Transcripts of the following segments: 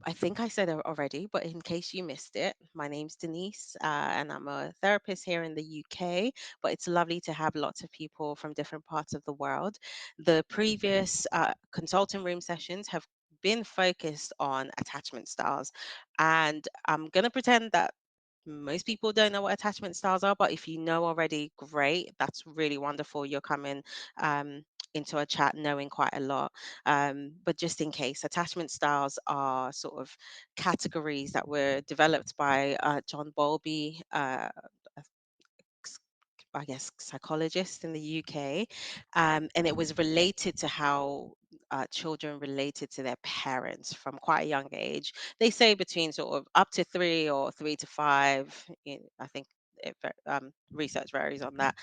I think I said it already, but in case you missed it, my name's Denise, and I'm a therapist here in the UK. But it's lovely to have lots of people from different parts of the world. The previous consulting room sessions have been focused on attachment styles, and I'm going to pretend that most people don't know what attachment styles are, but if you know already, great. That's really wonderful. You're coming um, into a chat knowing quite a lot. But just in case, attachment styles are sort of categories that were developed by John Bowlby, I guess, psychologist in the UK, and it was related to how children related to their parents from quite a young age. They say between sort of up to 3 or 3 to 5. I think research varies on that,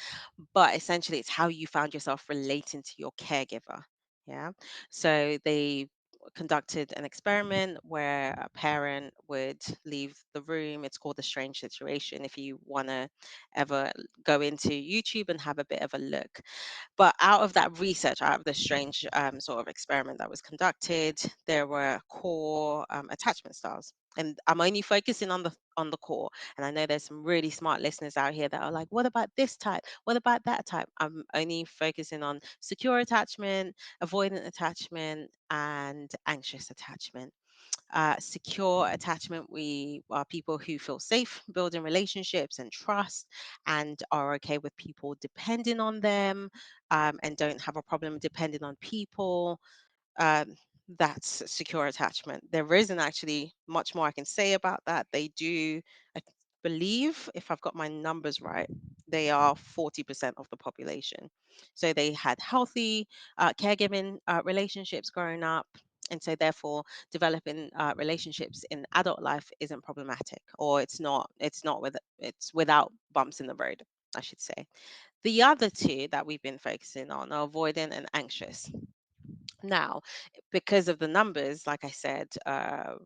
but essentially, it's how you found yourself relating to your caregiver. Yeah, so they conducted an experiment where a parent would leave the room. It's called the strange situation. If you want to ever go into YouTube and have a bit of a look. But out of that research, out of the strange sort of experiment that was conducted, there were core attachment styles. And I'm only focusing on the core. And I know there's some really smart listeners out here that are like, what about this type? What about that type? I'm only focusing on secure attachment, avoidant attachment, and anxious attachment. Secure attachment, we are people who feel safe building relationships and trust and are okay with people depending on them, and don't have a problem depending on people. um, that's secure attachment. There isn't actually much more I can say about that. They do, I believe, if I've got my numbers right, they are 40% of the population. So they had healthy caregiving relationships growing up. And so, therefore, developing relationships in adult life isn't problematic, or it's without bumps in the road, I should say. The other two that we've been focusing on are avoidant and anxious. Now, because of the numbers, like I said, 40%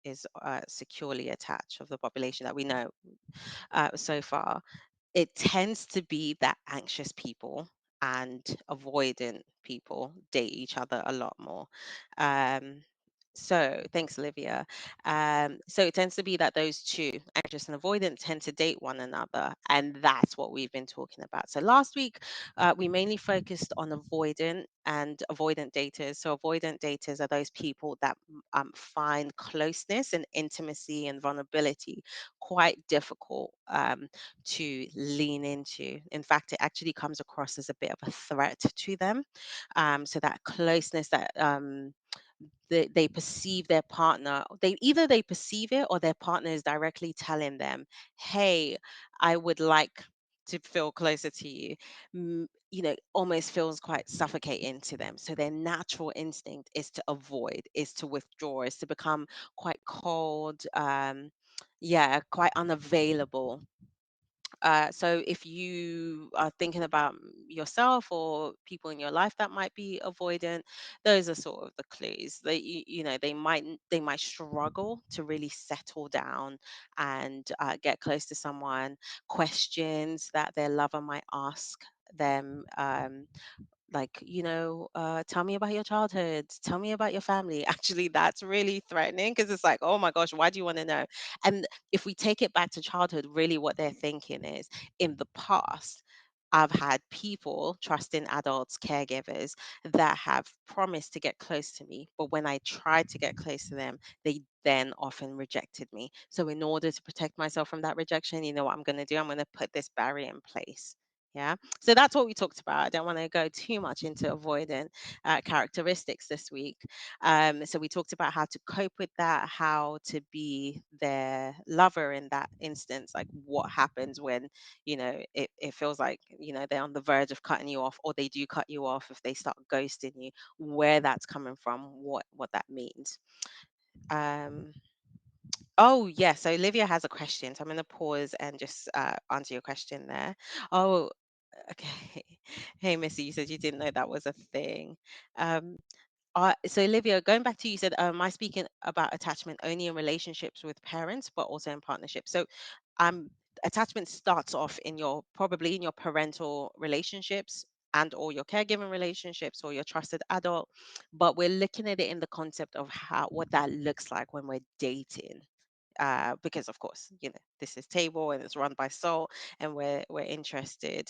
is securely attached of the population that we know so far. It tends to be that anxious people and avoidant people date each other a lot more. Um, so thanks, Olivia. So it tends to be that those two, anxious and avoidant, tend to date one another, and that's what we've been talking about. So last week, we mainly focused on avoidant and avoidant daters. So avoidant daters are those people that find closeness and intimacy and vulnerability quite difficult to lean into. In fact, it actually comes across as a bit of a threat to them. So that closeness, that they perceive their partner, they perceive it, or their partner is directly telling them, hey, I would like to feel closer to you. Almost feels quite suffocating to them. So their natural instinct is to avoid, is to withdraw, is to become quite cold, yeah, quite unavailable. So if you are thinking about yourself or people in your life that might be avoidant, those are sort of the clues. They might struggle to really settle down and get close to someone. Questions that their lover might ask them, like, tell me about your childhood, tell me about your family. Actually, that's really threatening, because it's like, oh my gosh, why do you want to know? And if we take it back to childhood, really what they're thinking is, in the past, I've had people, trusting adults, caregivers, that have promised to get close to me, but when I tried to get close to them, they then often rejected me. So in order to protect myself from that rejection, you know what I'm going to do? I'm going to put this barrier in place. Yeah. So that's what we talked about. I don't want to go too much into avoidant characteristics this week. So we talked about how to cope with that, how to be their lover in that instance, like what happens when, it feels like, they're on the verge of cutting you off, or they do cut you off if they start ghosting you, where that's coming from, what that means. Um, Oh, yeah. So Olivia has a question. So I'm going to pause and just answer your question there. Oh, okay. Hey, Missy, you said you didn't know that was a thing. Um, so Olivia, going back to you said, am I speaking about attachment only in relationships with parents, but also in partnerships? So, um, attachment starts off probably in your parental relationships. and or your caregiving relationships or your trusted adult, but we're looking at it in the concept of how what that looks like when we're dating. Because of course, this is table and it's run by Soul, and we're interested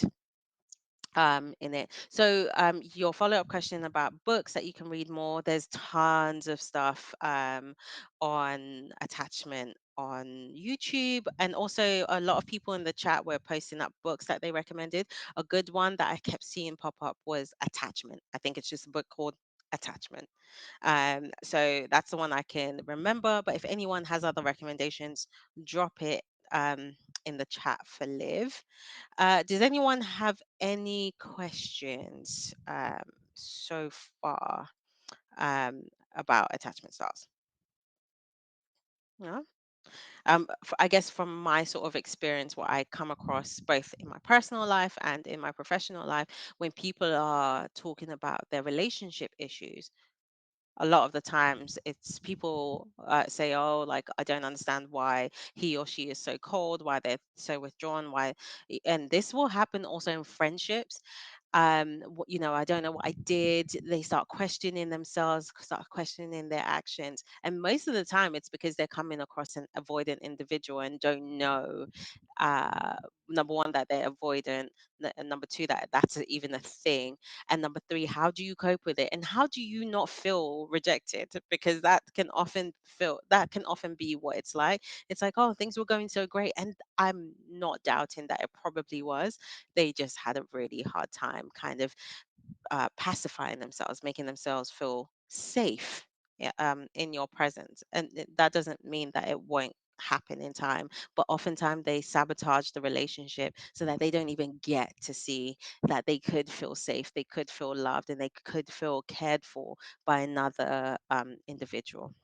in it. So your follow-up question about books that you can read more, there's tons of stuff on attachment on YouTube, and also a lot of people in the chat were posting up books that they recommended. A good one that I kept seeing pop up was Attachment. I think it's just a book called Attachment. So that's the one I can remember, but if anyone has other recommendations, drop it in the chat for Liv. Does anyone have any questions so far um, about attachment styles? No? I guess from my sort of experience, what I come across both in my personal life and in my professional life, when people are talking about their relationship issues, a lot of the times it's people say, oh, like, I don't understand why he or she is so cold, why they're so withdrawn, and this will happen also in friendships. I don't know what I did. They start questioning themselves, start questioning their actions, and most of the time it's because they're coming across an avoidant individual and don't know, uh number one, that they're avoidant, and number two, that that's even a thing, and number three, how do you cope with it, and how do you not feel rejected, because that can often be what it's like. It's like, oh, things were going so great, and I'm not doubting that it probably was. They just had a really hard time kind of pacifying themselves, making themselves feel safe, yeah, in your presence. And that doesn't mean that it won't happen in time, but oftentimes they sabotage the relationship so that they don't even get to see that they could feel safe, they could feel loved, and they could feel cared for by another individual.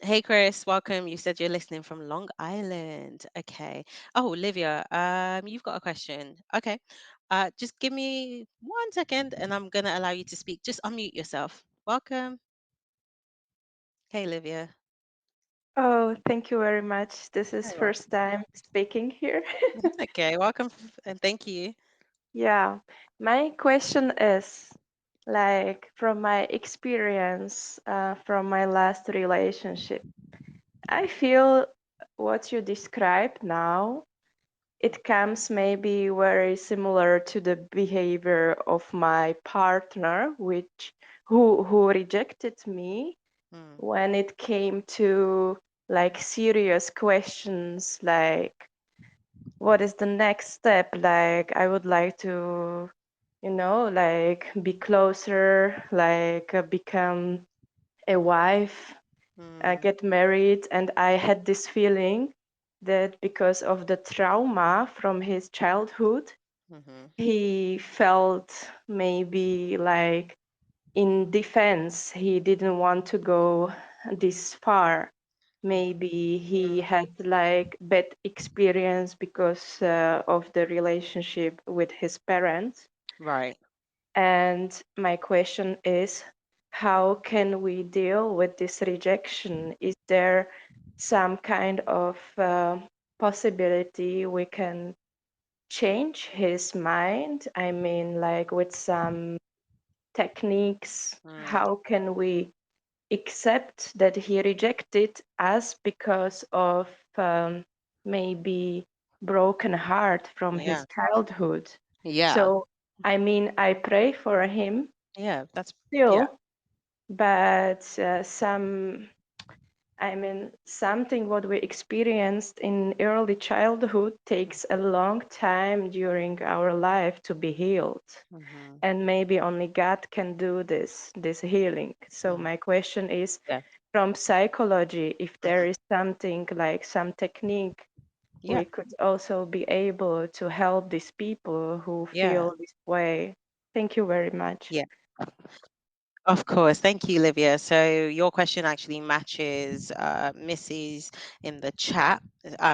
Hey Chris, welcome. You said you're listening from Long Island. Okay. Oh, Olivia, you've got a question. Okay. Just give me 1 second and I'm gonna allow you to speak. Just unmute yourself. Welcome. Hey Olivia. Oh, thank you very much. This is Very first welcome. time speaking here. It's okay. Welcome and thank you. Yeah, my question is like from my experience from my last relationship. I feel what you describe now, it comes maybe very similar to the behavior of my partner, which who rejected me Mm, when it came to like serious questions like what is the next step? Like, I would like to, like be closer, like become a wife, mm, get married. And I had this feeling that because of the trauma from his childhood, mm-hmm, he felt maybe like in defense, he didn't want to go this far. Maybe he mm, had like bad experience because of the relationship with his parents. right. And my question is, how can we deal with this rejection? Is there some kind of possibility we can change his mind? I mean, like with some techniques, Mm, how can we accept that he rejected us because of maybe broken heart from yeah. his childhood? Yeah. So, I mean, I pray for him Yeah. Yeah. still, but I mean, something what we experienced in early childhood takes a long time during our life to be healed. Mm-hmm, And maybe only God can do this healing. So mm, my question is yeah. from psychology, if there Mm-hmm, is something like some technique yeah. we could also be able to help these people who Yeah. feel this way. Thank you very much. Yeah. Of course. Thank you, Livia. So your question actually matches Missy's in the chat.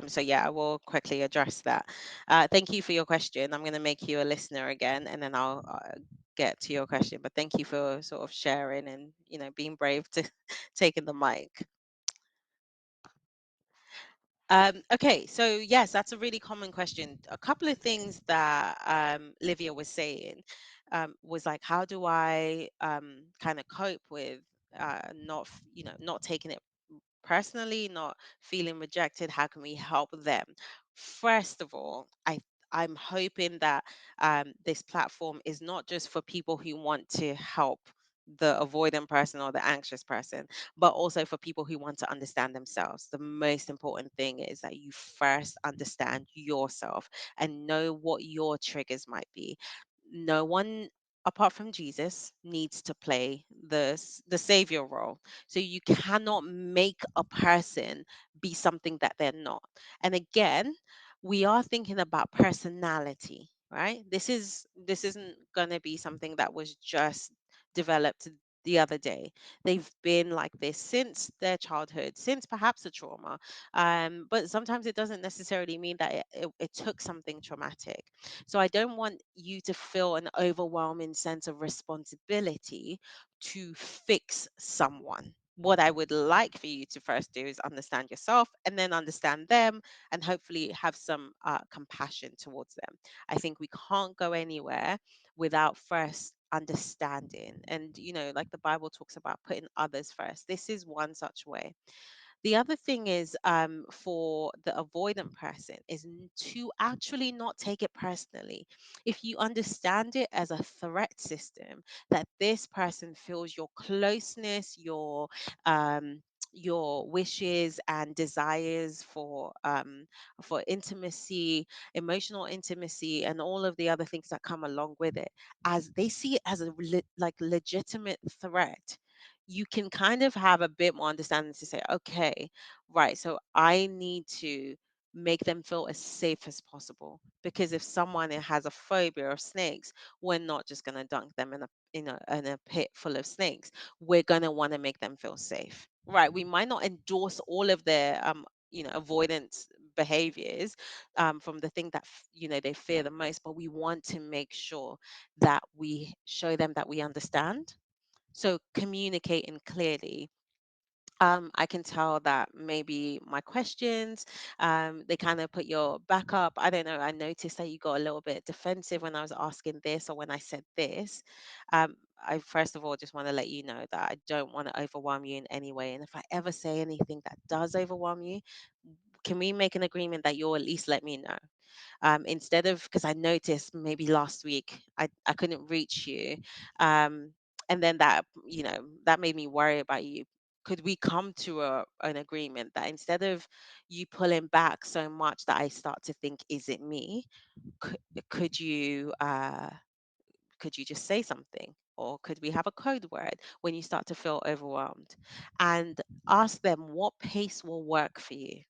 So yeah, I will quickly address that. Thank you for your question. I'm going to make you a listener again, and then I'll get to your question. But thank you for sort of sharing and being brave to taking the mic. Okay, so yes, that's a really common question. A couple of things that Livia was saying was like, how do I kind of cope with not taking it personally, not feeling rejected? How can we help them? First of all, I'm hoping that this platform is not just for people who want to help the avoidant person or the anxious person, but also for people who want to understand themselves. The most important thing is that you first understand yourself and know what your triggers might be. No one apart from Jesus needs to play the savior role. So you cannot make a person be something that they're not. And again, we are thinking about personality, right? This isn't going to be something that was just developed the other day. They've been like this since their childhood, since perhaps a trauma. But sometimes it doesn't necessarily mean that it took something traumatic. So I don't want you to feel an overwhelming sense of responsibility to fix someone. What I would like for you to first do is understand yourself and then understand them, and hopefully have some compassion towards them. I think we can't go anywhere without first understanding. And, like the Bible talks about putting others first. This is one such way. The other thing is, for the avoidant person is to actually not take it personally. If you understand it as a threat system, that this person feels your closeness, your wishes and desires for intimacy, emotional intimacy, and all of the other things that come along with it, as they see it as a like legitimate threat, you can kind of have a bit more understanding to say, okay, right, so I need to make them feel as safe as possible. Because if someone has a phobia of snakes, we're not just going to dunk them in a pit full of snakes. We're going to want to make them feel safe. Right. We might not endorse all of their avoidance behaviors from the thing that they fear the most, but we want to make sure that we show them that we understand. So communicating clearly. I can tell that maybe my questions, they kind of put your back up. I don't know. I noticed that you got a little bit defensive when I was asking this or when I said this. I first of all just want to let you know that I don't want to overwhelm you in any way. And if I ever say anything that does overwhelm you, can we make an agreement that you'll at least let me know? Instead of, because I noticed maybe last week I couldn't reach you, um, and then that made me worry about you. Could we come to an agreement that instead of you pulling back so much that I start to think, is it me? Could, could you could you just say something? Or could we have a code word when you start to feel overwhelmed? And ask them what pace will work for you,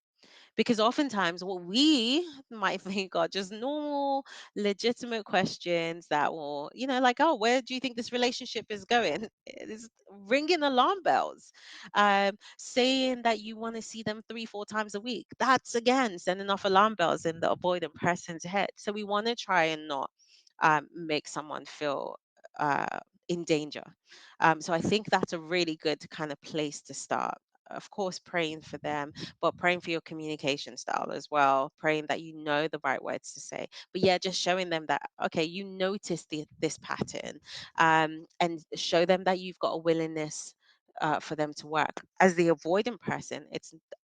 because oftentimes what we might think are just normal, legitimate questions that will, like, oh, where do you think this relationship is going? It is ringing alarm bells. Saying that you want to see them 3, 4 times a week. That's again sending off alarm bells in the avoidant person's head. So we want to try and not make someone feel in danger. So I think that's a really good kind of place to start. Of course, praying for them, but praying for your communication style as well, praying that you know the right words to say. But yeah, just showing them that, okay, you notice this pattern, and show them that you've got a willingness for them to work. As the avoidant person,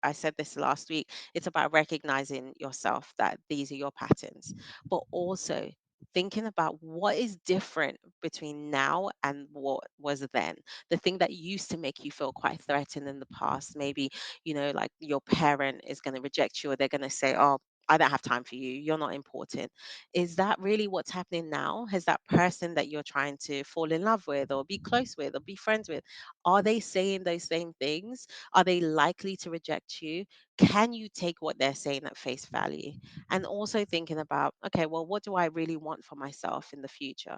I said this last week, it's about recognizing yourself that these are your patterns, but also thinking about what is different between now and what was then. The thing that used to make you feel quite threatened in the past, maybe, like your parent is going to reject you, or they're going to say, oh, I don't have time for you, you're not important. Is that really what's happening now? Has that person that you're trying to fall in love with or be close with or be friends with, are they saying those same things? Are they likely to reject you? Can you take what they're saying at face value? And also thinking about, okay, well, what do I really want for myself in the future?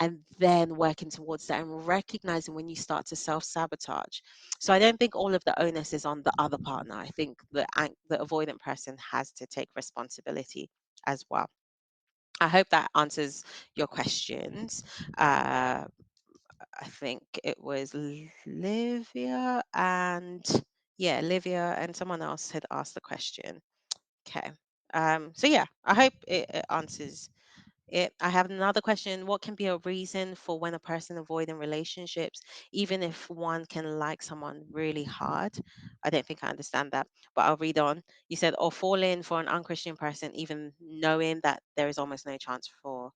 And then working towards that and recognizing when you start to self-sabotage. So I don't think all of the onus is on the other partner. I think the avoidant person has to take responsibility as well. I hope that answers your questions. I think it was Livia and Yeah, Livia and someone else had asked the question. Okay. So yeah, I hope it answers it. I have another question. What can be a reason for when a person avoiding relationships, even if one can like someone really hard? I don't think I understand that, but I'll read on. You said, or fall in for an unchristian person, even knowing that there is almost no chance for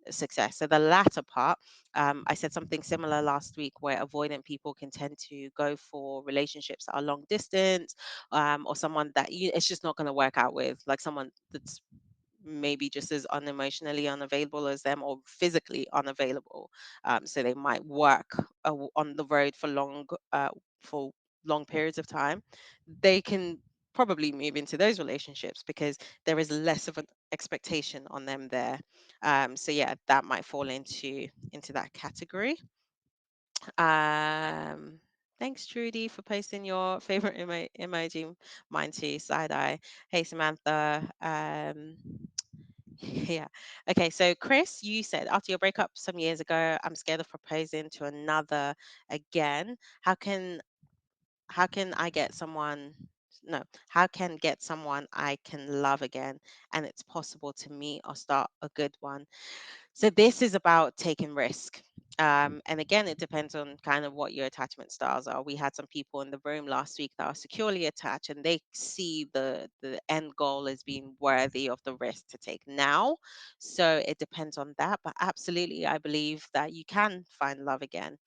success. So the latter part, I said something similar last week, where avoidant people can tend to go for relationships that are long distance, or someone that it's just not going to work out with, like someone that's maybe just as unemotionally unavailable as them or physically unavailable. So they might work on the road for long periods of time. They can probably move into those relationships because there is less of an expectation on them there. So yeah, that might fall into that category. Um, Thanks, Trudy, for posting your favorite emoji. Mine too, side eye. Hey, Samantha. Yeah. Okay. So, Chris, you said after your breakup some years ago, I'm scared of proposing to another again. How can how can I get someone? No, how can get someone I can love again, and it's possible to meet or start a good one? So this is about taking risk. And again, it depends on kind of what your attachment styles are. We had some people in the room last week that are securely attached, and they see the end goal as being worthy of the risk to take now. So it depends on that. But absolutely, I believe that you can find love again.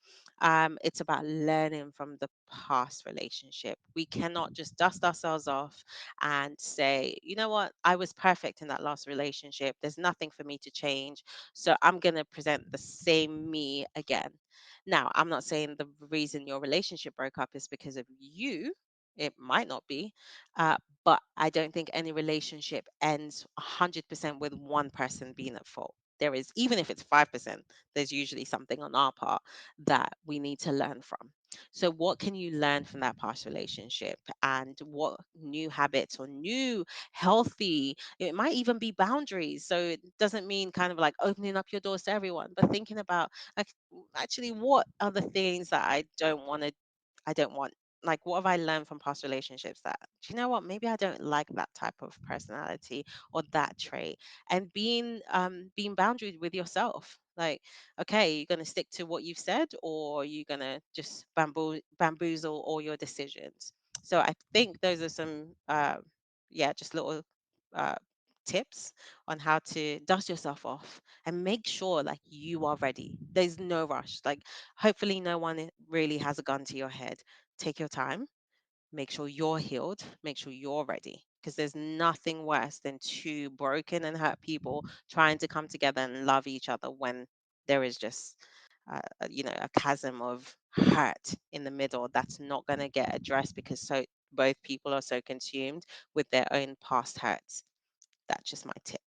It's about learning from the past relationship. We cannot just dust ourselves off and say, you know what, I was perfect in that last relationship. There's nothing for me to change, so I'm going to present the same me again. Now, I'm not saying the reason your relationship broke up is because of you. It might not be. But I don't think any relationship ends 100% with one person being at fault. There is, even if it's 5%, there's usually something on our part that we need to learn from. So, what can you learn from that past relationship? And what new habits or new healthy, it might even be boundaries. So it doesn't mean kind of like opening up your doors to everyone, but thinking about, like, actually, what are the things that I don't want. Like, what have I learned from past relationships that, do you know what, maybe I don't like that type of personality or that trait? And being boundaried with yourself. Like, okay, you're gonna stick to what you've said, or you're gonna just bamboozle all your decisions. So I think those are some yeah, just little uh, tips on how to dust yourself off and make sure like you are ready. There's no rush. Like, hopefully no one really has a gun to your head. Take your time, make sure you're healed, make sure you're ready, because there's nothing worse than two broken and hurt people trying to come together and love each other when there is just a chasm of hurt in the middle that's not going to get addressed because both people are so consumed with their own past hurts. That's just my tip.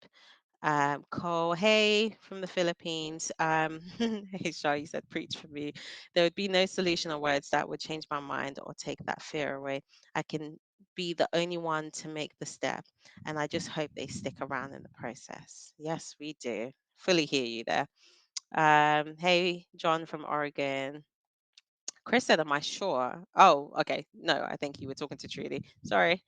Cole, hey, from the Philippines. Hey, Shah, you said preach for me. There would be no solution or words that would change my mind or take that fear away. I can be the only one to make the step, and I just hope they stick around in the process. Yes, we do. Fully hear you there. Hey, John from Oregon. Chris said, am I sure? Oh, okay. No, I think you were talking to Trudy. Sorry.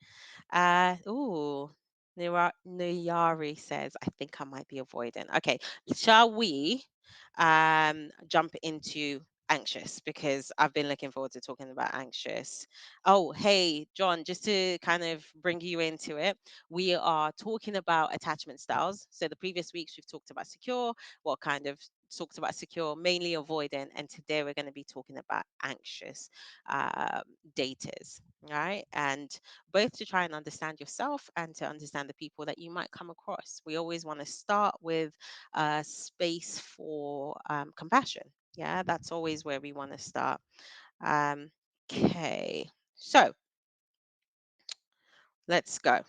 Nuyari says, I think I might be avoidant. Okay, shall we jump into anxious? Because I've been looking forward to talking about anxious. Oh, hey, John, just to kind of bring you into it, we are talking about attachment styles. So the previous weeks we've talked about secure, what kind of talked about secure, mainly avoidant, and today we're going to be talking about anxious um, daters, right? And both to try and understand yourself and to understand the people that you might come across. We always want to start with a space for compassion. Yeah, that's always where we want to start. Um, okay, so let's go.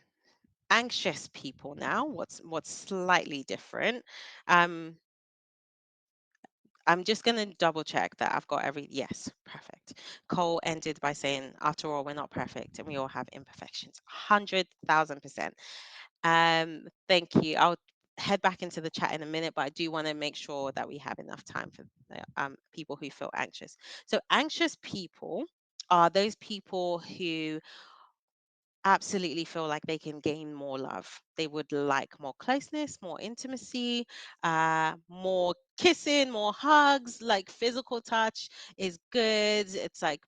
Anxious people now. What's slightly different? Um, I'm just going to double check that I've got yes, perfect. Cole ended by saying, after all, we're not perfect and we all have imperfections. 100,000%. Thank you. I'll head back into the chat in a minute, but I do want to make sure that we have enough time for the, people who feel anxious. So, anxious people are those people who absolutely feel like they can gain more love. They would like more closeness, more intimacy, more kissing, more hugs. Like physical touch is good. It's like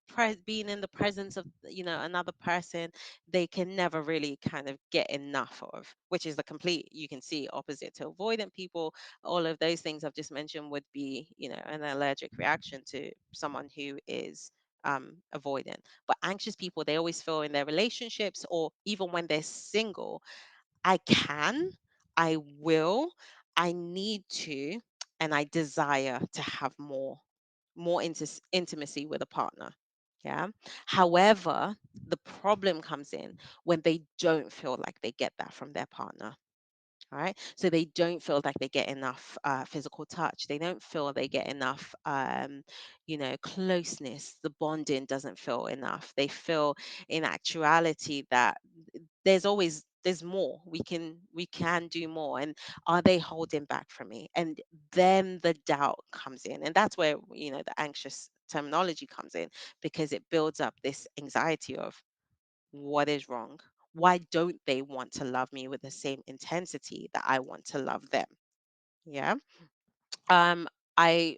being in the presence of another person. They can never really kind of get enough of, which is the complete, you can see, opposite to avoidant people. All of those things I've just mentioned would be an allergic reaction to someone who is avoidant. But anxious people, they always feel in their relationships or even when they're single, I can, I will, I need to, and I desire to have more intimacy with a partner. Yeah. However, the problem comes in when they don't feel like they get that from their partner. All right. So they don't feel like they get enough physical touch. They don't feel they get enough, closeness. The bonding doesn't feel enough. They feel in actuality that there's more. We can do more. And are they holding back from me? And then the doubt comes in. And that's where, the anxious terminology comes in, because it builds up this anxiety of what is wrong? Why don't they want to love me with the same intensity that I want to love them? Yeah. Um, I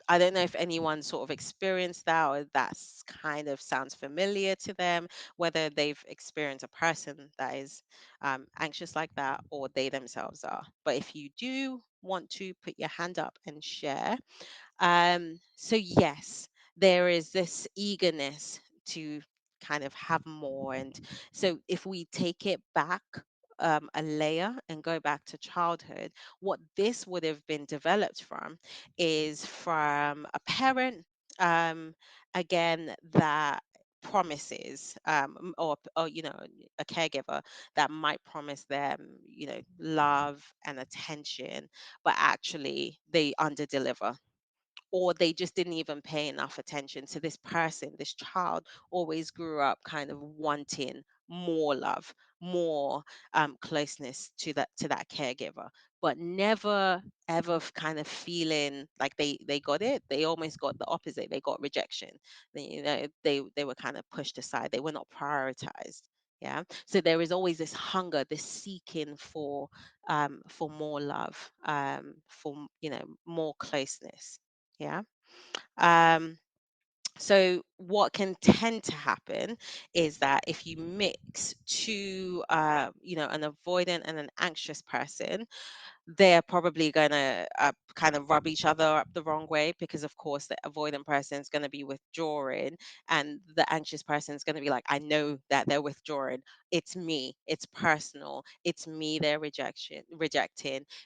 I don't know if anyone sort of experienced that, or that's kind of sounds familiar to them, whether they've experienced a person that is anxious like that or they themselves are. But if you do want to put your hand up and share, so yes, there is this eagerness to kind of have more. And so if we take it back a layer and go back to childhood, what this would have been developed from is from a parent, um, again, that promises or a caregiver that might promise them love and attention, but actually they underdeliver, or they just didn't even pay enough attention. So this person, this child, always grew up kind of wanting more love, more closeness to that caregiver, but never ever kind of feeling like they got it. They almost got the opposite. They got rejection. They were kind of pushed aside. They were not prioritized. Yeah. So there is always this hunger, this seeking for more love, for more closeness. Yeah. Um, so what can tend to happen is that if you mix two, an avoidant and an anxious person, they're probably going to kind of rub each other up the wrong way, because of course the avoidant person is going to be withdrawing and the anxious person is going to be like, I know that they're withdrawing, it's me, it's personal, it's me they're rejecting,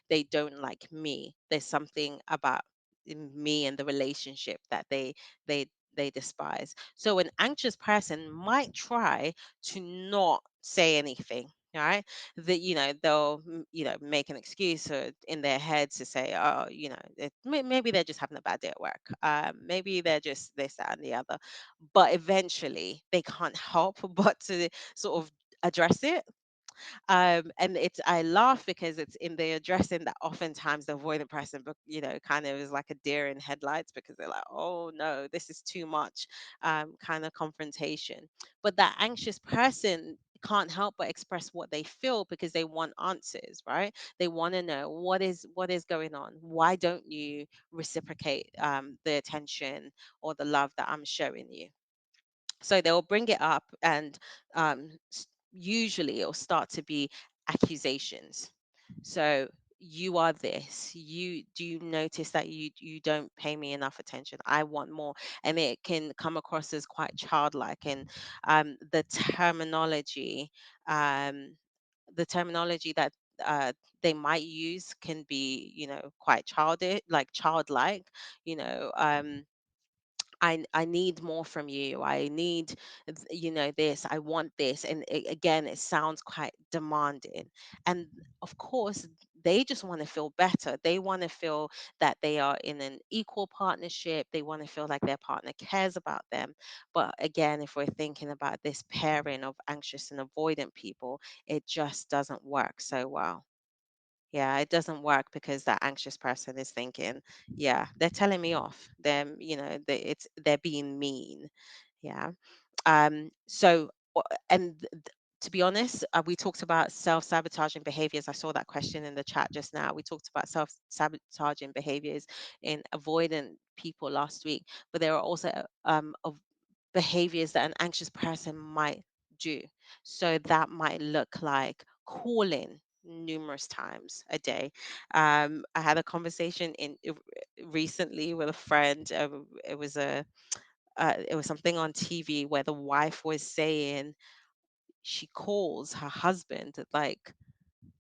they don't like me, there's something about me and the relationship that they they despise. So an anxious person might try to not say anything, right? That they'll make an excuse or in their head to say, oh, maybe they're just having a bad day at work, maybe they're just this, that, and the other. But eventually they can't help but to sort of address it. And it's I laugh because it's in the addressing that oftentimes the avoidant person, but kind of is like a deer in headlights, because they're like, oh no, this is too much, kind of confrontation. But that anxious person can't help but express what they feel, because they want answers, right? They want to know what is going on. Why don't you reciprocate the attention or the love that I'm showing you? So they'll bring it up, and usually it'll start to be accusations. So, you are this, you do you notice that you don't pay me enough attention, I want more. And it can come across as quite childlike. And the terminology that they might use can be quite childish, like childlike. you know um I need more from you. I need, this. I want this. And again, it sounds quite demanding. And of course, they just want to feel better. They want to feel that they are in an equal partnership. They want to feel like their partner cares about them. But again, if we're thinking about this pairing of anxious and avoidant people, it just doesn't work so well. Yeah, it doesn't work, because that anxious person is thinking, yeah, they're telling me off. They're being mean. Yeah. So, and to be honest, we talked about self-sabotaging behaviors. I saw that question in the chat just now. We talked about self-sabotaging behaviors in avoidant people last week, but there are also of behaviors that an anxious person might do. So that might look like calling numerous times a day. I had a conversation recently with a friend. It was something on TV where the wife was saying she calls her husband like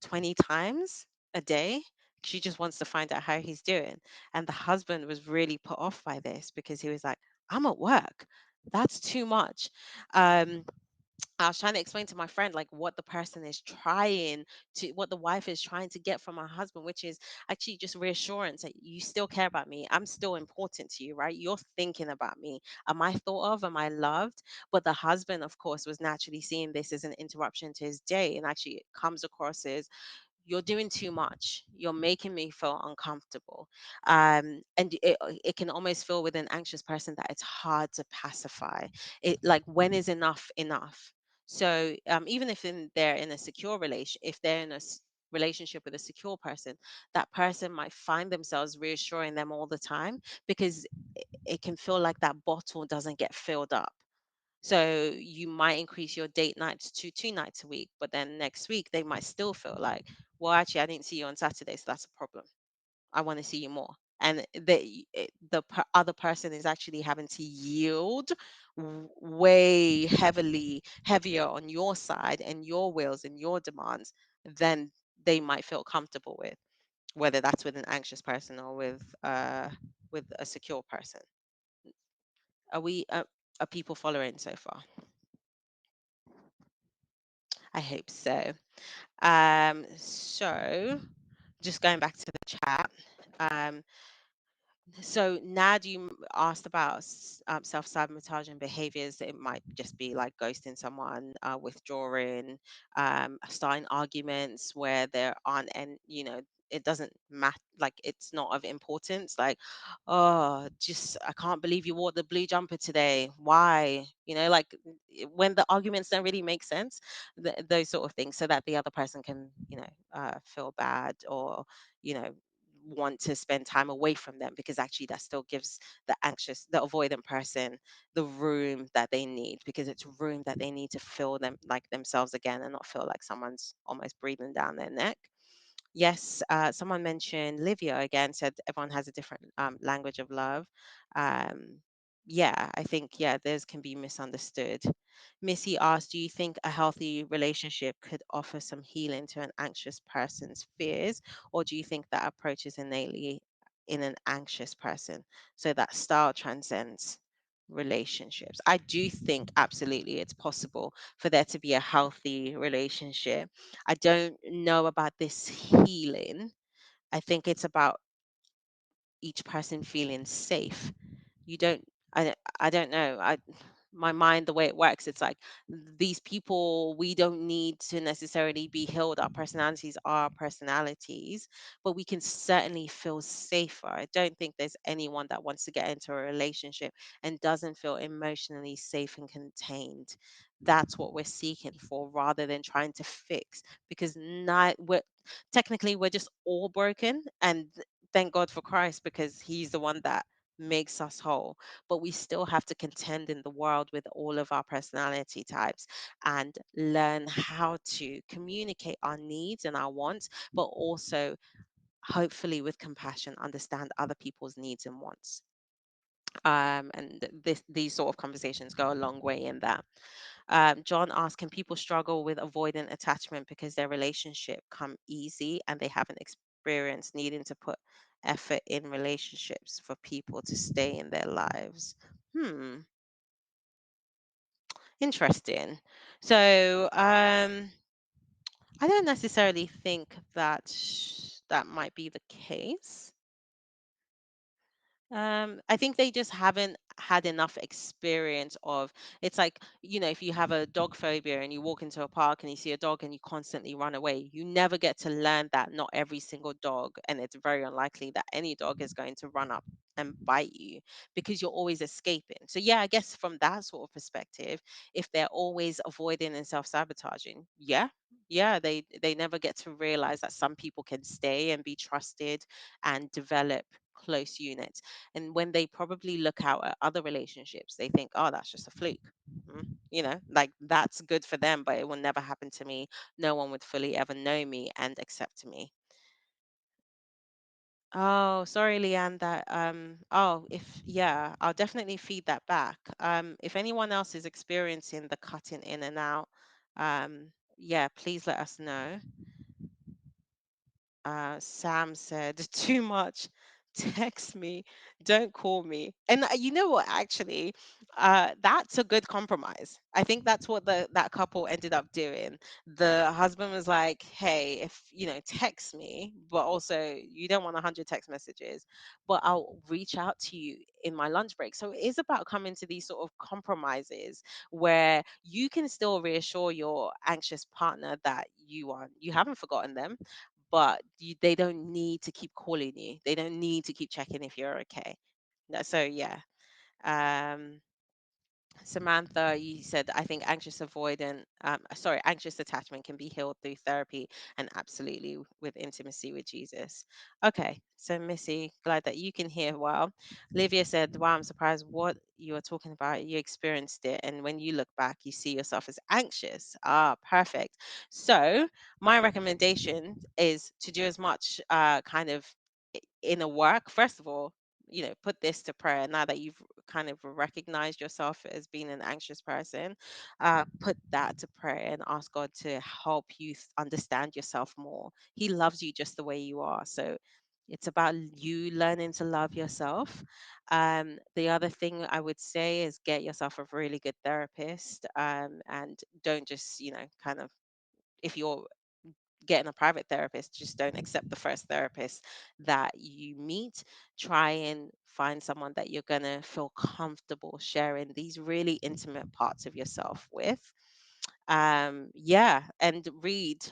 20 times a day. She just wants to find out how he's doing. And the husband was really put off by this because he was like, I'm at work. That's too much. Um, I was trying to explain to my friend like what the wife is trying to get from her husband, which is actually just reassurance that you still care about me. I'm still important to you, right? You're thinking about me. Am I thought of? Am I loved? But the husband, of course, was naturally seeing this as an interruption to his day, and actually it comes across as you're doing too much. You're making me feel uncomfortable. And it can almost feel with an anxious person that it's hard to pacify. It like when is enough enough? So even if they're in a secure relation, if they're in a relationship with a secure person, that person might find themselves reassuring them all the time because it can feel like that bottle doesn't get filled up. So you might increase your date nights to 2 nights a week, but then next week they might still feel like, well, actually, I didn't see you on Saturday, so that's a problem. I want to see you more. And other person is actually having to yield way heavier on your side and your wills and your demands than they might feel comfortable with, whether that's with an anxious person or with a secure person. Are people following so far? I hope so. So just going back to the chat. Um, so Nadia asked about self-sabotaging behaviors. It might just be like ghosting someone, withdrawing, starting arguments where there aren't, and it doesn't matter. Like it's not of importance. Like, oh, just I can't believe you wore the blue jumper today. Why? Like when the arguments don't really make sense, those sort of things, so that the other person can, feel bad or you know want to spend time away from them, because actually that still gives the avoidant person the room that they need, because it's room that they need to feel them like themselves again and not feel like someone's almost breathing down their neck. Yes, someone mentioned Livia again, said everyone has a different language of love. Um, yeah, I think, yeah, theirs can be misunderstood. Missy asked, do you think a healthy relationship could offer some healing to an anxious person's fears, or do you think that approach is innately in an anxious person, so that style transcends relationships? I do think absolutely it's possible for there to be a healthy relationship. I don't know about this healing. I think it's about each person feeling safe. You don't I don't know. My mind, the way it works, it's like these people, we don't need to necessarily be healed. Our personalities are our personalities, but we can certainly feel safer. I don't think there's anyone that wants to get into a relationship and doesn't feel emotionally safe and contained. That's what we're seeking for, rather than trying to fix, because not we're technically we're just all broken, and thank God for Christ, because he's the one that makes us whole. But we still have to contend in the world with all of our personality types and learn how to communicate our needs and our wants, but also hopefully with compassion understand other people's needs and wants. And these sort of conversations go a long way in that. John asked, can people struggle with avoidant attachment because their relationship come easy and they haven't experienced needing to put effort in relationships for people to stay in their lives? Interesting. So I don't necessarily think that that might be the case. I think they just haven't had enough experience of, it's like, if you have a dog phobia and you walk into a park and you see a dog and you constantly run away, you never get to learn that not every single dog, and it's very unlikely that any dog is going to run up and bite you, because you're always escaping. So yeah, I guess from that sort of perspective, if they're always avoiding and self-sabotaging, yeah, they never get to realize that some people can stay and be trusted and develop close units. And when they probably look out at other relationships, they think, oh, that's just a fluke. Like, that's good for them, but it will never happen to me. No one would fully ever know me and accept me. Oh, sorry, Leanne, that oh, if yeah, I'll definitely feed that back. If anyone else is experiencing the cutting in and out, yeah, please let us know. Sam said, too much. Text me, don't call me. And you know what? Actually, that's a good compromise. I think that's what that couple ended up doing. The husband was like, "Hey, if text me, but also you don't want 100 text messages, but I'll reach out to you in my lunch break." So it is about coming to these sort of compromises where you can still reassure your anxious partner that you haven't forgotten them, but they don't need to keep calling you. They don't need to keep checking if you're okay. So yeah. Um, Samantha, you said, I think anxious attachment can be healed through therapy and absolutely with intimacy with Jesus. Okay, so Missy, glad that you can hear well. Livia said, wow, I'm surprised what you are talking about. You experienced it, and when you look back, you see yourself as anxious. Ah, perfect. So, my recommendation is to do as much kind of inner work. First of all, put this to prayer now that you've kind of recognized yourself as being an anxious person. Put that to prayer and ask God to help you understand yourself more. He loves you just the way you are. So it's about you learning to love yourself. The other thing I would say is get yourself a really good therapist, and don't just, kind of, if you're getting a private therapist, just don't accept the first therapist that you meet. Try and find someone that you're going to feel comfortable sharing these really intimate parts of yourself with. Yeah, and read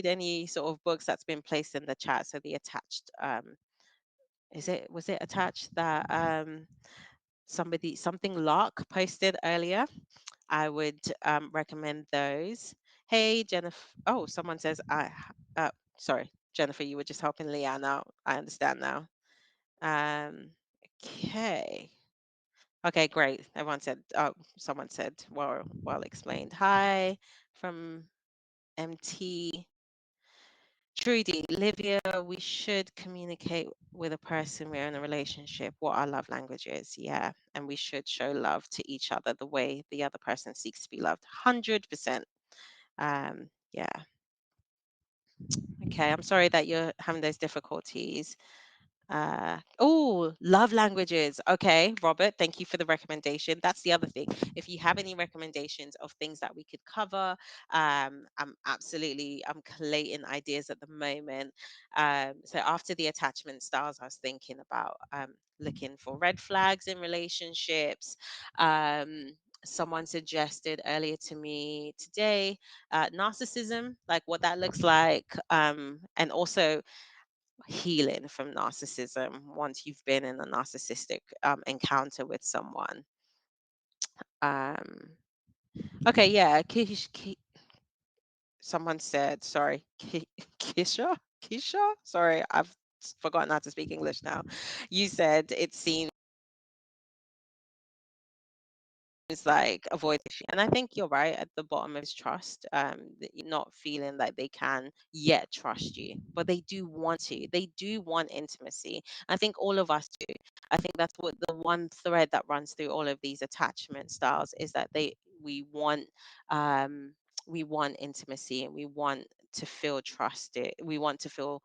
any sort of books that's been placed in the chat. So the attached, was it attached that something Lark posted earlier? I would recommend those. Hey, Jennifer. Oh, someone says, sorry, Jennifer, you were just helping Leanne out. I understand now. Um, okay. Okay, great. Someone said, well explained. Hi from MT. Trudy, Livia, we should communicate with a person we're in a relationship what our love language is. Yeah. And we should show love to each other the way the other person seeks to be loved. 100%. Yeah. Okay. I'm sorry that you're having those difficulties. Oh, love languages. Okay, Robert, thank you for the recommendation. That's the other thing. If you have any recommendations of things that we could cover, I'm collating ideas at the moment. So after the attachment styles, I was thinking about looking for red flags in relationships. Someone suggested earlier to me today narcissism, like what that looks like, and also healing from narcissism once you've been in a narcissistic encounter with someone. Um, okay, yeah. Someone said, sorry, Kisha. Sorry, I've forgotten how to speak English now. You said it seems like avoid issue, and I think you're right. At the bottom is trust, that you're not feeling like they can yet trust you, but they do want intimacy. I think all of us do. I think that's what the one thread that runs through all of these attachment styles is that um we want intimacy, and we want to feel trusted. We want to feel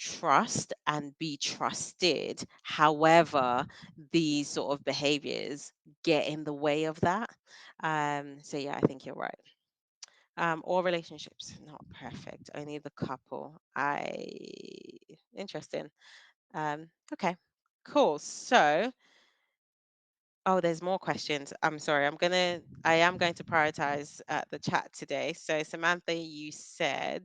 trust and be trusted. However, these sort of behaviors get in the way of that. So yeah, I think you're right. All relationships not perfect, only the couple. Interesting. Okay, cool. So Oh, there's more questions. I'm sorry. I am going to prioritize the chat today. So Samantha, you said,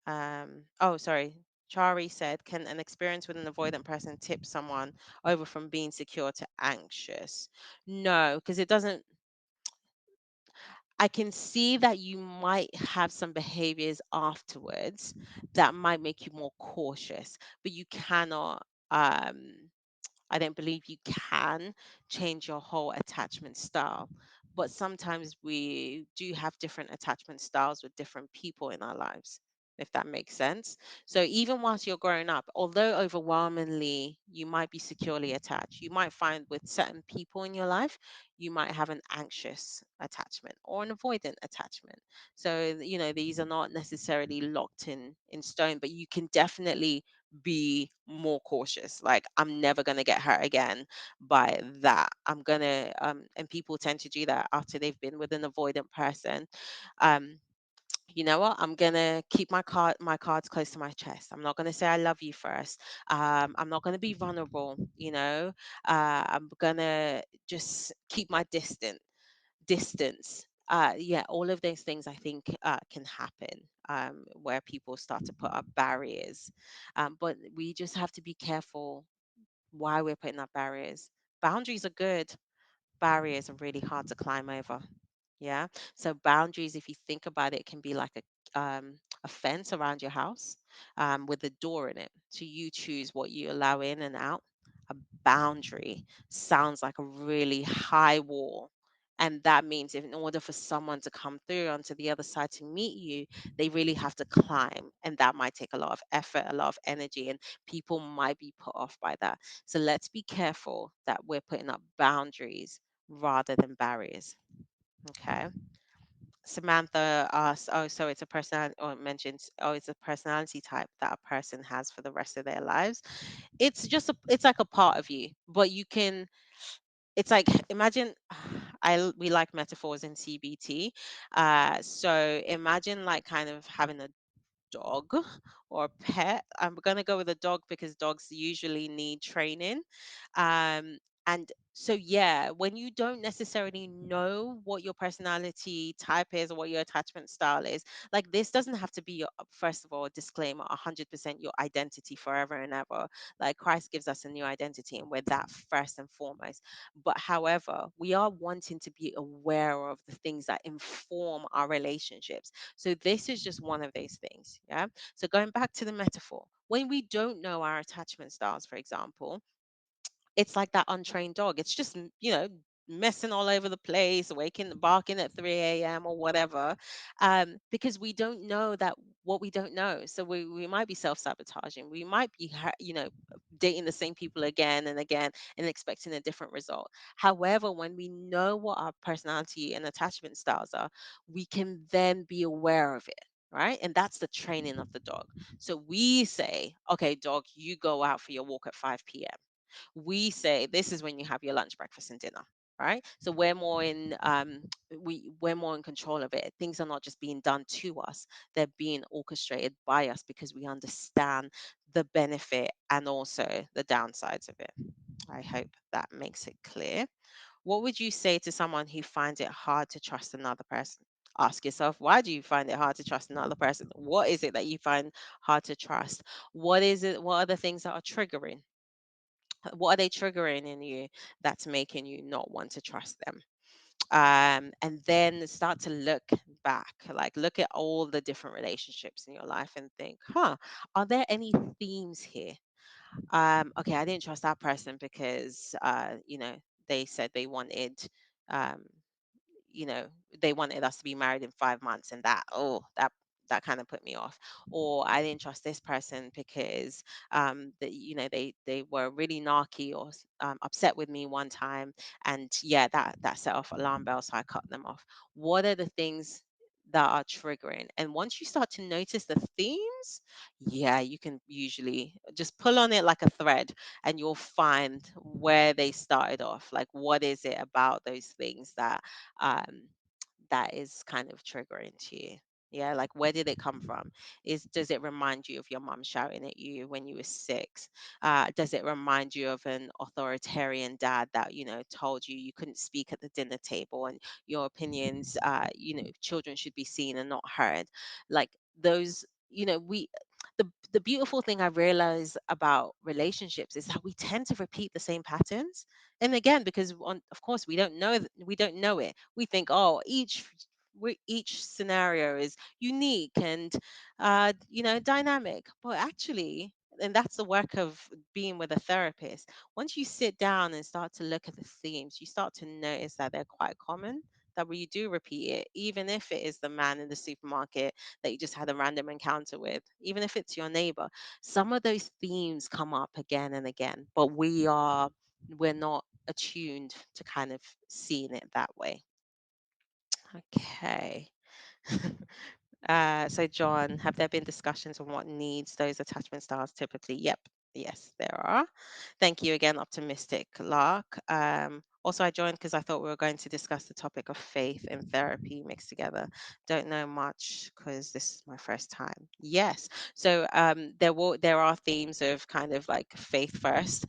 oh, sorry. Chari said, can an experience with an avoidant person tip someone over from being secure to anxious? No, because it doesn't. I can see that you might have some behaviors afterwards that might make you more cautious, but you cannot. I don't believe you can change your whole attachment style. But sometimes we do have different attachment styles with different people in our lives, if that makes sense. So even whilst you're growing up, although overwhelmingly you might be securely attached, you might find with certain people in your life, you might have an anxious attachment or an avoidant attachment. So, these are not necessarily locked in stone, but you can definitely be more cautious. Like, I'm never going to get hurt again by that. And people tend to do that after they've been with an avoidant person. um you know what, I'm gonna keep my cards close to my chest. I'm not gonna say I love you first. I'm not gonna be vulnerable. I'm gonna just keep my distance. Yeah, all of those things I think can happen, where people start to put up barriers. But we just have to be careful why we're putting up barriers. Boundaries are good. Barriers are really hard to climb over. Yeah. So boundaries, if you think about it, can be like a fence around your house, with a door in it. So you choose what you allow in and out. A boundary sounds like a really high wall. And that means if in order for someone to come through onto the other side to meet you, they really have to climb. And that might take a lot of effort, a lot of energy, and people might be put off by that. So let's be careful that we're putting up boundaries rather than barriers. Okay. Samantha asks, oh, so it's a personality, or mentions, oh, it's a personality type that a person has for the rest of their lives. It's like a part of you, but it's like, imagine, we like metaphors in CBT. So imagine like kind of having a dog or a pet. I'm going to go with a dog because dogs usually need training. And so, yeah, when you don't necessarily know what your personality type is or what your attachment style is, like, this doesn't have to be your, first of all, disclaimer, 100% your identity forever and ever. Like, Christ gives us a new identity and we're that first and foremost. But however, we are wanting to be aware of the things that inform our relationships. So this is just one of those things. Yeah. So going back to the metaphor, when we don't know our attachment styles, for example, it's like that untrained dog. It's just, messing all over the place, waking, barking at 3 a.m. or whatever, because we don't know that what we don't know. So we might be self-sabotaging. We might be, dating the same people again and again and expecting a different result. However, when we know what our personality and attachment styles are, we can then be aware of it. Right. And that's the training of the dog. So we say, okay, dog, you go out for your walk at 5 p.m. We say this is when you have your lunch, breakfast, and dinner. Right. So we're more in control of it. Things are not just being done to us, they're being orchestrated by us because we understand the benefit and also the downsides of it. I hope that makes it clear. What would you say to someone who finds it hard to trust another person? Ask yourself, why do you find it hard to trust another person? What is it that you find hard to trust? What is it? What are the things that are triggering? What are they triggering in you that's making you not want to trust them? And then start to look back, like look at all the different relationships in your life and think, are there any themes here? Okay, I didn't trust that person because they said they wanted, um, you know, they wanted us to be married in 5 months, and that kind of put me off. Or I didn't trust this person because they were really narky or upset with me one time, and yeah, that set off alarm bells, so I cut them off. What are the things that are triggering? And once you start to notice the themes, yeah, you can usually just pull on it like a thread and you'll find where they started off. Like, what is it about those things that um, that is kind of triggering to you? Yeah, like where did it come from? Does it remind you of your mum shouting at you when you were 6? Does it remind you of an authoritarian dad that, told you you couldn't speak at the dinner table and your opinions, children should be seen and not heard? Like those, we the beautiful thing I realize about relationships is that we tend to repeat the same patterns. And again, because of course we don't know it. We think, oh, each scenario is unique and dynamic, but actually, and that's the work of being with a therapist. Once you sit down and start to look at the themes, you start to notice that they're quite common, that we do repeat it, even if it is the man in the supermarket that you just had a random encounter with, even if it's your neighbor. Some of those themes come up again and again, but we're not attuned to kind of seeing it that way. Okay. So, John, have there been discussions on what needs those attachment styles typically? Yep. Yes, there are. Thank you again, Optimistic Lark. Also, I joined because I thought we were going to discuss the topic of faith and therapy mixed together. Don't know much because this is my first time. Yes. So there are themes of kind of like faith first.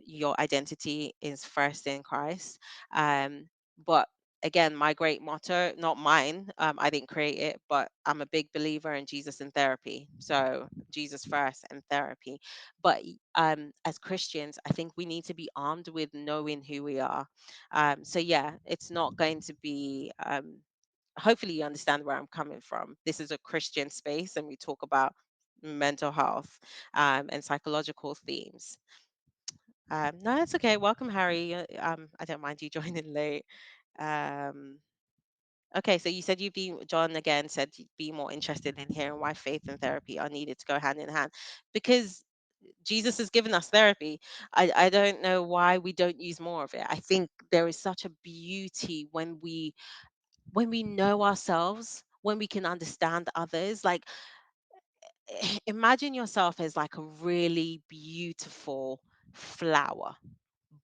Your identity is first in Christ. But again, my great motto, not mine, I didn't create it, but I'm a big believer in Jesus and therapy. So Jesus first and therapy. But as Christians, I think we need to be armed with knowing who we are. So yeah, it's not going to be hopefully you understand where I'm coming from. This is a Christian space and we talk about mental health and psychological themes. No, it's okay. Welcome, Harry. I don't mind you joining late. Um, Okay, so you said John again said you'd be more interested in hearing why faith and therapy are needed to go hand in hand. Because Jesus has given us therapy. I don't know why we don't use more of it. I think there is such a beauty when we know ourselves, when we can understand others. Like imagine yourself as like a really beautiful flower,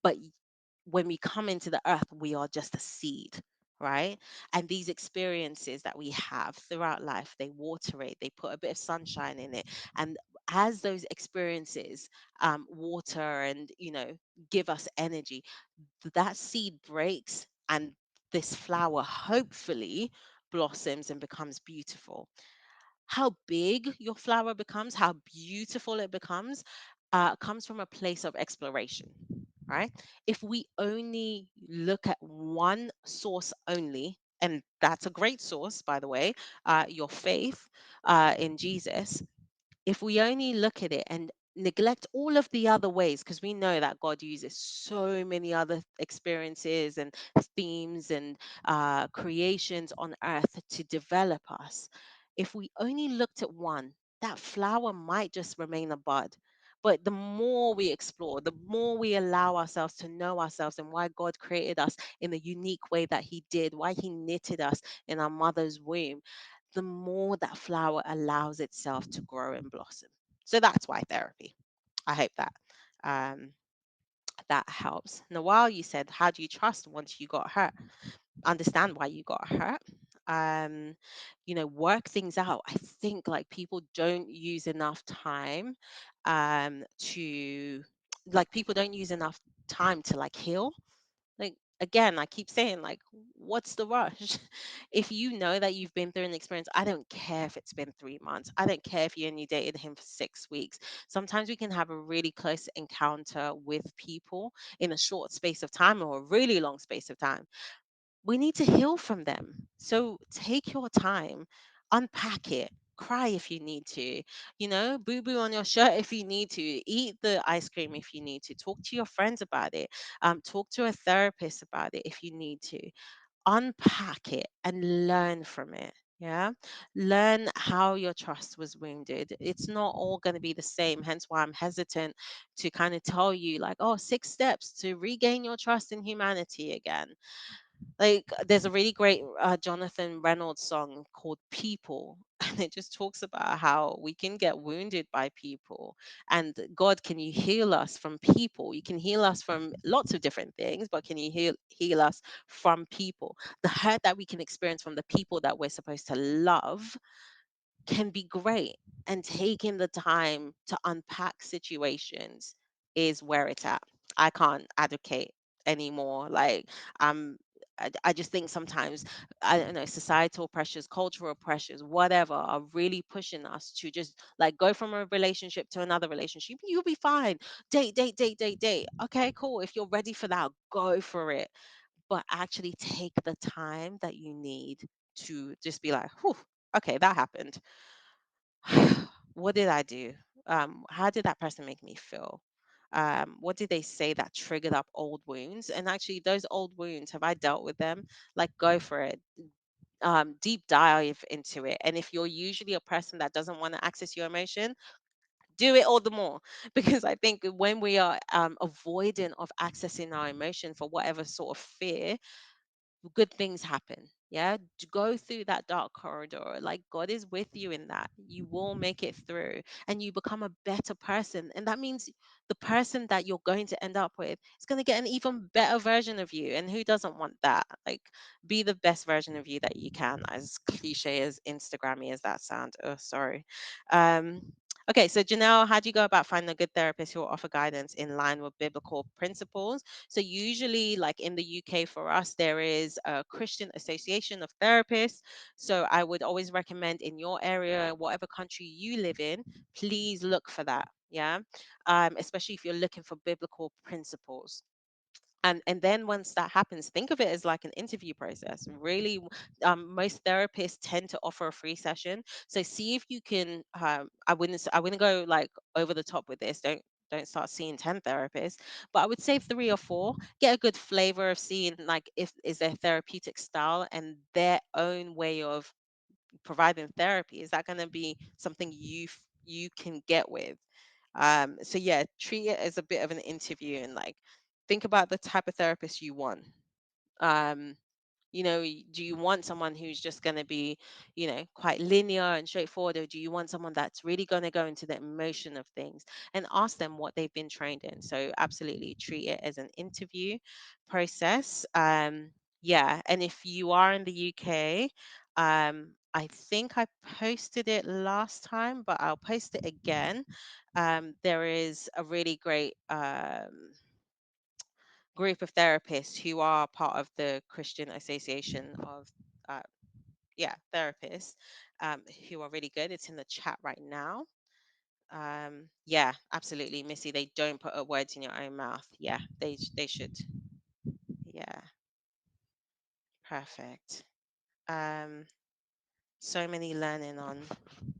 but when we come into the earth, we are just a seed, right? And these experiences that we have throughout life, they water it, they put a bit of sunshine in it. And as those experiences water and, give us energy, that seed breaks and this flower hopefully blossoms and becomes beautiful. How big your flower becomes, how beautiful it becomes, comes from a place of exploration, right? If we only look at one source only, and that's a great source, by the way, your faith in Jesus, if we only look at it and neglect all of the other ways, because we know that God uses so many other experiences and themes and creations on earth to develop us, if we only looked at one, that flower might just remain a bud. But the more we explore, the more we allow ourselves to know ourselves and why God created us in the unique way that He did, why He knitted us in our mother's womb, the more that flower allows itself to grow and blossom. So that's why therapy. I hope um, that helps. Now, while you said, how do you trust once you got hurt? Understand why you got hurt. Um, work things out. I think like people don't use enough time to like people don't use enough time to like heal. Like again, I keep saying like what's the rush? If you know that you've been through an experience, I don't care if it's been 3 months, I don't care if you only dated him for 6 weeks. Sometimes we can have a really close encounter with people in a short space of time or a really long space of time. We need to heal from them. So take your time, unpack it, cry if you need to, boo boo on your shirt if you need to, eat the ice cream if you need to, talk to your friends about it, talk to a therapist about it if you need to. Unpack it and learn from it. Yeah. Learn how your trust was wounded. It's not all going to be the same. Hence why I'm hesitant to kind of tell you, like, oh, 6 steps to regain your trust in humanity again. Like there's a really great Jonathan Reynolds song called People. and it just talks about how we can get wounded by people, and God, can you heal us from people? You can heal us from lots of different things, but can you heal us from people? The hurt that we can experience from the people that we're supposed to love can be great, and taking the time to unpack situations is where it's at. I can't advocate anymore. Like, I just think sometimes, I don't know, societal pressures, cultural pressures, whatever, are really pushing us to just like go from a relationship to another relationship. You'll be fine. Date, date, date, date, date. Okay, cool. If you're ready for that, go for it. But actually take the time that you need to just be like, whew, okay, that happened. What did I do? How did that person make me feel? What did they say that triggered up old wounds? And actually, those old wounds, have I dealt with them? Like, go for it. Deep dive into it. And if you're usually a person that doesn't want to access your emotion, do it all the more. Because I think when we are avoidant of accessing our emotion for whatever sort of fear, good things happen. Yeah, to go through that dark corridor, like God is with you in that. You will make it through, and you become a better person. And that means the person that you're going to end up with is going to get an even better version of you. And who doesn't want that? Like, be the best version of you that you can, as cliche as Instagrammy as that sound. Oh, sorry. um okay, so Janelle, how do you go about finding a good therapist who will offer guidance in line with biblical principles? So usually, like in the UK for us, there is a Christian Association of Therapists. So I would always recommend, in your area, whatever country you live in, please look for that. Yeah, especially if you're looking for biblical principles. And then once that happens, think of it as like an interview process. Really, most therapists tend to offer a free session. So see if you can. I wouldn't go like over the top with this. Don't start seeing 10 therapists, but I would say three or four. Get a good flavor of seeing like if is their therapeutic style and their own way of providing therapy. Is that going to be something you can get with? So yeah, treat it as a bit of an interview, and like think about the type of therapist you want. um do you want someone who's just going to be, quite linear and straightforward, or do you want someone that's really going to go into the emotion of things? And ask them what they've been trained in. So absolutely treat it as an interview process. Yeah, and if you are in the UK, I think I posted it last time, but I'll post it again. There is a really great group of therapists who are part of the Christian Association of, uh, yeah, therapists, who are really good. It's in the chat right now. Yeah, absolutely, Missy. They don't put words in your own mouth. Yeah, they should. Yeah, perfect. Um, so many learning on.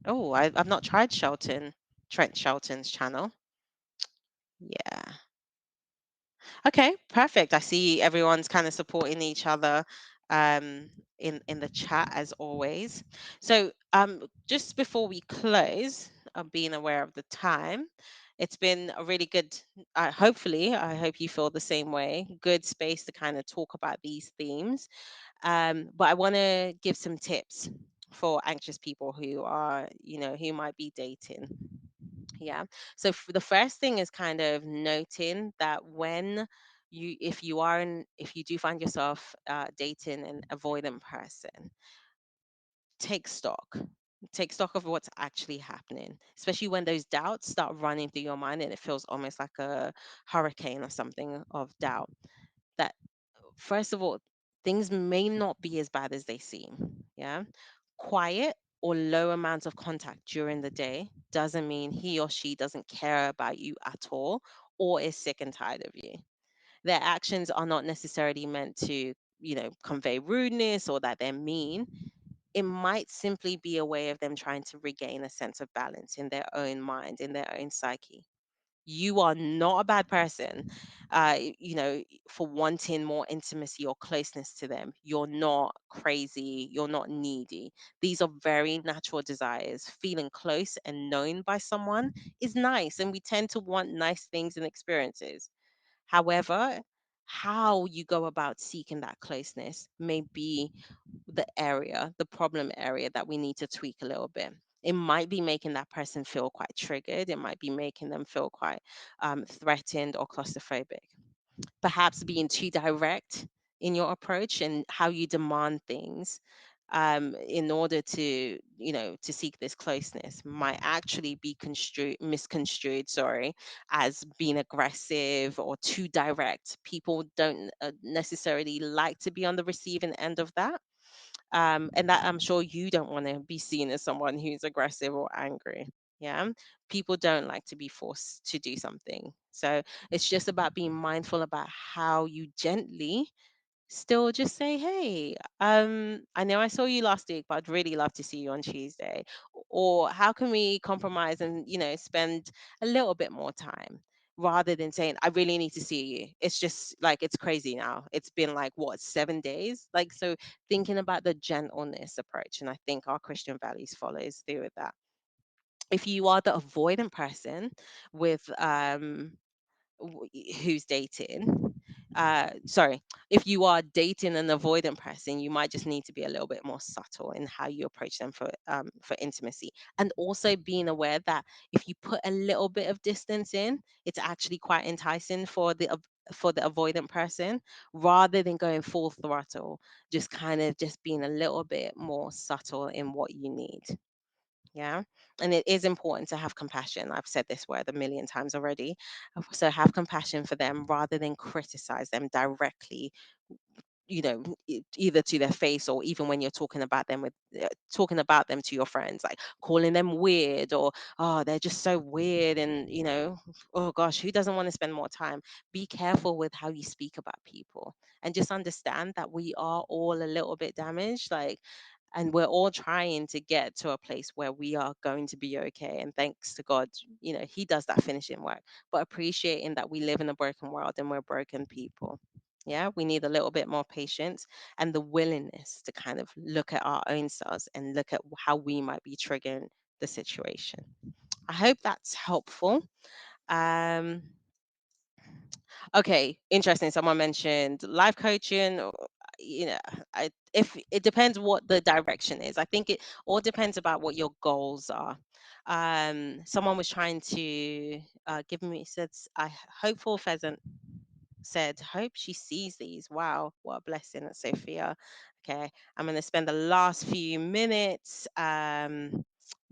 Oh, I've not tried Trent Shelton's channel. Yeah. Okay, perfect. I see everyone's kind of supporting each other in the chat as always. So just before we close, being aware of the time, it's been a really good. Hopefully, I hope you feel the same way. Good space to kind of talk about these themes. But I want to give some tips for anxious people who are, who might be dating. Yeah. So the first thing is kind of noting that when if you do find yourself dating an avoidant person, take stock. Take stock of what's actually happening, especially when those doubts start running through your mind and it feels almost like a hurricane or something of doubt. That first of all, things may not be as bad as they seem. Yeah. Quiet or low amounts of contact during the day doesn't mean he or she doesn't care about you at all or is sick and tired of you. Their actions are not necessarily meant to, convey rudeness or that they're mean. It might simply be a way of them trying to regain a sense of balance in their own mind, in their own psyche. You are not a bad person, for wanting more intimacy or closeness to them. You're not crazy. You're not needy. These are very natural desires. Feeling close and known by someone is nice, and we tend to want nice things and experiences. However, how you go about seeking that closeness may be the problem area that we need to tweak a little bit. It might be making that person feel quite triggered. It might be making them feel quite threatened or claustrophobic. Perhaps being too direct in your approach and how you demand things in order to, to seek this closeness might actually be misconstrued, sorry, as being aggressive or too direct. People don't necessarily like to be on the receiving end of that. And that I'm sure you don't want to be seen as someone who's aggressive or angry. Yeah. People don't like to be forced to do something. So it's just about being mindful about how you gently still just say, hey, I know I saw you last week, but I'd really love to see you on Tuesday. Or how can we compromise and, spend a little bit more time, rather than saying, I really need to see you. It's just like, it's crazy now. It's been like, what, 7 days? Like, so thinking about the gentleness approach. And I think our Christian values follows through with that. If you are the avoidant person with who's dating, sorry, if you are dating an avoidant person, you might just need to be a little bit more subtle in how you approach them for intimacy, and also being aware that if you put a little bit of distance in, it's actually quite enticing for the avoidant person, rather than going full throttle. Just kind of just being a little bit more subtle in what you need. Yeah. And it is important to have compassion. I've said this word a million times already. So have compassion for them rather than criticize them directly, either to their face, or even when you're talking about them to your friends, like calling them weird, or, oh, they're just so weird, and, oh gosh, who doesn't want to spend more time? Be careful with how you speak about people, and just understand that we are all a little bit damaged, like, and we're all trying to get to a place where we are going to be okay. And thanks to God, He does that finishing work. But appreciating that we live in a broken world and we're broken people. Yeah, we need a little bit more patience and the willingness to kind of look at our own selves and look at how we might be triggering the situation. I hope that's helpful. Um, Okay, interesting. Someone mentioned life coaching. You know, if it depends what the direction is. I think it all depends about what your goals are. Someone was trying to give me said, "I hopeful pheasant said, hope she sees these. Wow, what a blessing, that's Sophia. Okay, I'm going to spend the last few minutes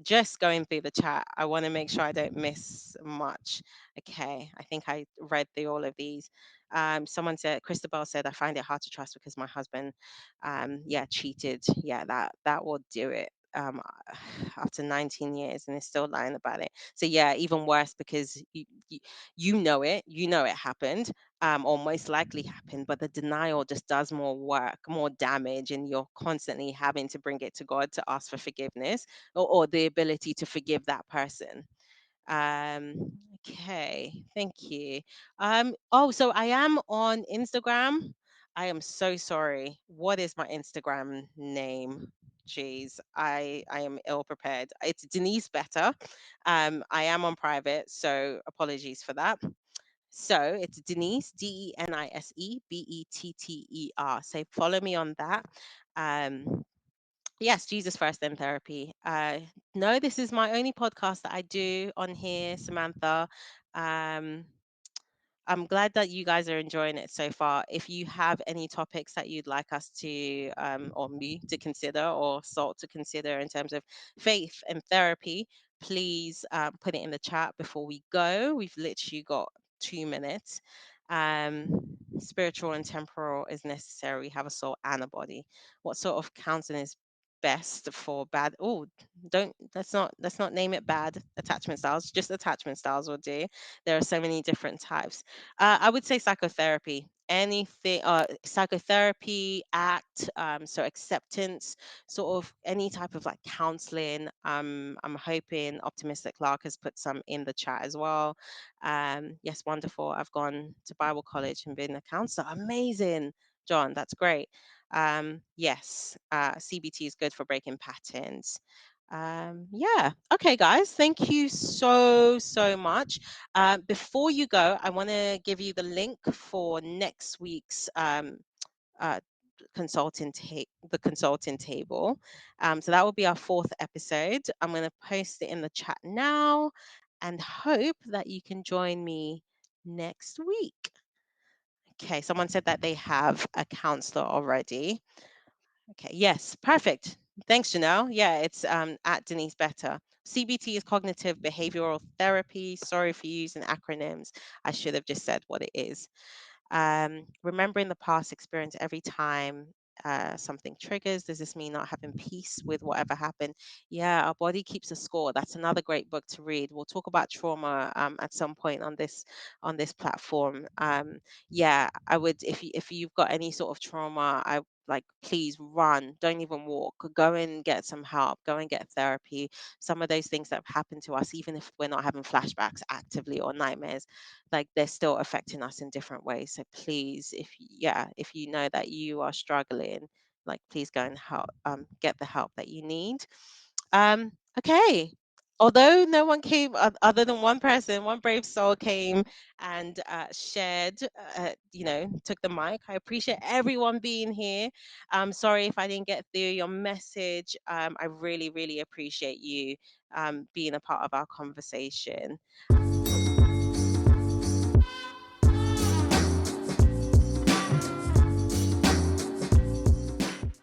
just going through the chat. I want to make sure I don't miss much. Okay, I think I read through all of these. Someone said, Christabel said, I find it hard to trust because my husband, yeah, cheated. Yeah, that will do it. After 19 years and is still lying about it. So yeah, even worse, because you know it happened, or most likely happened, but the denial just does more work, more damage, and you're constantly having to bring it to God to ask for forgiveness, or the ability to forgive that person. Okay, thank you. Oh, so I am on Instagram. I am so sorry. What is my Instagram name? Jeez, I am ill prepared. It's Denise Better. I am on private, so apologies for that. So it's Denise, DeNiseBetter. So follow me on that. Yes, Jesus first, then therapy. No, this is my only podcast that I do on here, Samantha. Um, I'm glad that you guys are enjoying it so far. If you have any topics that you'd like us to, or me to consider, or Salt to consider in terms of faith and therapy, please put it in the chat before we go. We've literally got 2 minutes. Spiritual and temporal is necessary. We have a soul and a body. What sort of counseling is best for bad? Oh, don't let's not name it bad attachment styles. Just attachment styles will do. There are so many different types. I would say psychotherapy. Anything, psychotherapy, ACT, so acceptance, sort of any type of like counseling. I'm hoping Optimistic Lark has put some in the chat as well. Yes, wonderful. I've gone to Bible college and been a counselor. Amazing, John. That's great. Yes, CBT is good for breaking patterns. Yeah. Okay, guys. Thank you so much. Before you go, I want to give you the link for next week's uh, the consulting table. So that will be our fourth episode. I'm going to post it in the chat now and hope that you can join me next week. Okay, someone said that they have a counselor already. Okay, yes, perfect. Thanks, Janelle. Yeah, it's at Denise Better. CBT is cognitive behavioral therapy. Sorry for using acronyms. I should have just said what it is. Remembering the past experience every time something triggers. Does this mean not having peace with whatever happened? Yeah, our body keeps a score. That's another great book to read. We'll talk about trauma at some point on this platform. Yeah, I would if you've got any sort of trauma, I like please run, don't even walk, go and get some help, go and get therapy. Some of those things that have happened to us, even if we're not having flashbacks actively or nightmares, like they're still affecting us in different ways. So please, if you know that you are struggling, like please go and help, get the help that you need. Okay, although no one came other than one person, one brave soul came and shared, took the mic. I appreciate everyone being here. Sorry if I didn't get through your message. I really, really appreciate you being a part of our conversation.